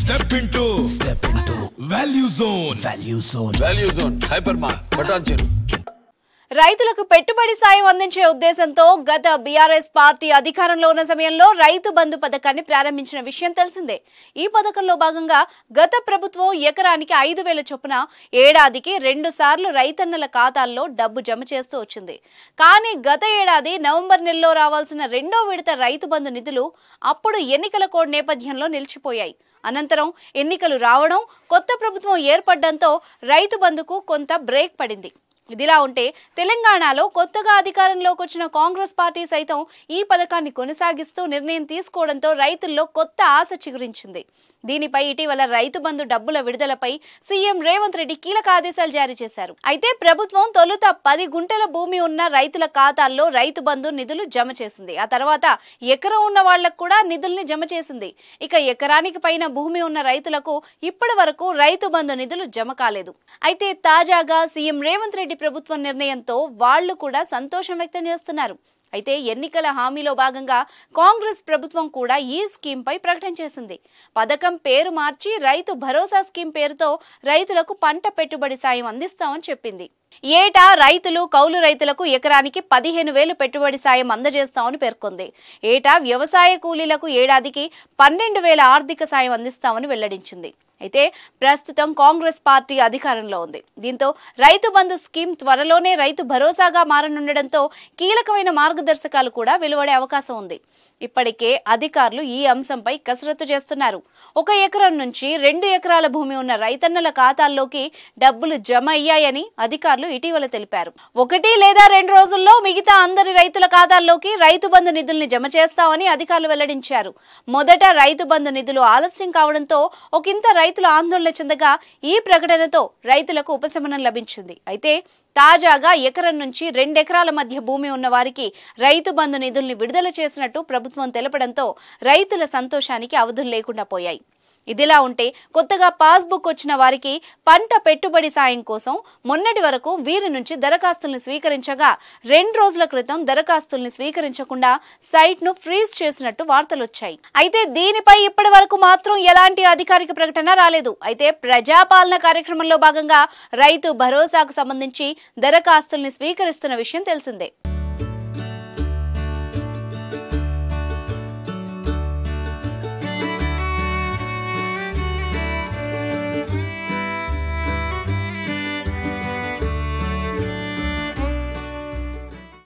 Step into Value Zone Hypermart Bhatancheru. రైతులకు పెట్టుబడి సాయం అందించే ఉద్దేశంతో గత బీఆర్ఎస్ పార్టీ అధికారంలో ఉన్న సమయంలో రైతు బంధు పథకాన్ని ప్రారంభించిన విషయం తెలిసిందే. ఈ పథకంలో భాగంగా గత ప్రభుత్వం ఎకరానికి 5,000 చొప్పున ఏడాదికి 2 సార్లు రైతన్నల ఖాతాల్లో డబ్బు జమ చేస్తూ వచ్చింది. కానీ గత ఏడాది నవంబర్ నెలలో రావాల్సిన 2వ విడత రైతు బంధు నిధులు అప్పుడు ఎన్నికల కోడ్ నేపథ్యంలో నిలిచిపోయాయి. అనంతరం ఎన్నికలు రావడం, కొత్త ప్రభుత్వం ఏర్పడడంతో రైతు బంధుకు కొంత బ్రేక్ పడింది. ఇదిలా ఉంటే తెలంగాణలో కొత్తగా అధికారంలోకి వచ్చిన కాంగ్రెస్ పార్టీ సైతం ఈ పథకాన్ని కొనసాగిస్తూ నిర్ణయం తీసుకోవడంతో రైతుల్లో కొత్త ఆశ చిగురించింది. దీనిపై ఇటీవల రైతు బంధు డబ్బుల విడుదలపై సీఎం రేవంత్ రెడ్డి కీలక ఆదేశాలు జారీ చేశారు. అయితే ప్రభుత్వం తొలుత 10 గుంటల భూమి ఉన్న రైతుల ఖాతాల్లో రైతు బంధు నిధులు జమ చేసింది. ఆ తర్వాత ఎకరం ఉన్న వాళ్లకు కూడా నిధుల్ని జమ చేసింది. ఇక ఎకరానికి పైన భూమి ఉన్న రైతులకు ఇప్పటి వరకు రైతు బంధు నిధులు జమ కాలేదు. అయితే తాజాగా సీఎం రేవంత్ రెడ్డి ప్రభుత్వం నిర్ణయంతో వాళ్లు కూడా సంతోషం వ్యక్తం చేస్తున్నారు. అయితే ఎన్నికల హామీలో భాగంగా కాంగ్రెస్ ప్రభుత్వం కూడా ఈ స్కీమ్పై ప్రకటన చేసింది. పథకం పేరు మార్చి రైతు భరోసా స్కీమ్ పేరుతో రైతులకు పంట పెట్టుబడి సాయం అందిస్తామని చెప్పింది. ఏటా రైతులు, కౌలు రైతులకు ఎకరానికి 15,000 పెట్టుబడి సాయం అందజేస్తామని పేర్కొంది. ఏటా వ్యవసాయ కూలీలకు ఏడాదికి 12,000 ఆర్థిక సాయం అందిస్తామని వెల్లడించింది. అయితే ప్రస్తుతం కాంగ్రెస్ పార్టీ అధికారంలో ఉంది. దీంతో రైతు బంధు స్కీమ్ త్వరలోనే రైతు భరోసాగా మారనుండడంతో కీలకమైన మార్గదర్శకాలు కూడా వెలువడే అవకాశం ఉంది. ఇప్పటికే అధికారులు ఈ అంశంపై కసరత్తు చేస్తున్నారు. 1 ఎకరం నుంచి 2 ఎకరాల భూమి ఉన్న రైతన్నల ఖాతాల్లోకి డబ్బులు జమ అయ్యాయని అధికారులు ఇటీవల తెలిపారు. 1 లేదా 2 రోజుల్లో మిగతా అందరి రైతుల ఖాతాల్లోకి రైతు బంధు నిధుల్ని జమ చేస్తామని అధికారులు వెల్లడించారు. మొదట రైతు బంధు నిధులు ఆలస్యం కావడంతో ఒకంత రైతులు ఆందోళన చెందగా ఈ ప్రకటనతో రైతులకు ఉపశమనం లభించింది. అయితే తాజాగా ఎకరం నుంచి 2 ఎకరాల మధ్య భూమి ఉన్న వారికి రైతు బంధు నిధుల్ని విడుదల చేసినట్టు ప్రభుత్వం తెలపడంతో రైతుల సంతోషానికి అవధులు లేకుండా పోయాయి. ఇదిలా ఉంటే కొత్తగా పాస్బుక్ వచ్చిన వారికి పంట పెట్టుబడి సాయం కోసం మొన్నటి వరకు వీరి నుంచి దరఖాస్తుల్ని స్వీకరించగా 2 రోజుల క్రితం దరఖాస్తుల్ని స్వీకరించకుండా సైట్ను ఫ్రీజ్ చేసినట్టు వార్తలు వచ్చాయి. అయితే దీనిపై ఇప్పటి వరకు మాత్రం ఎలాంటి అధికారిక ప్రకటన రాలేదు. అయితే ప్రజాపాలన కార్యక్రమంలో భాగంగా రైతు భరోసాకు సంబంధించి దరఖాస్తుల్ని స్వీకరిస్తున్న విషయం తెలిసిందే.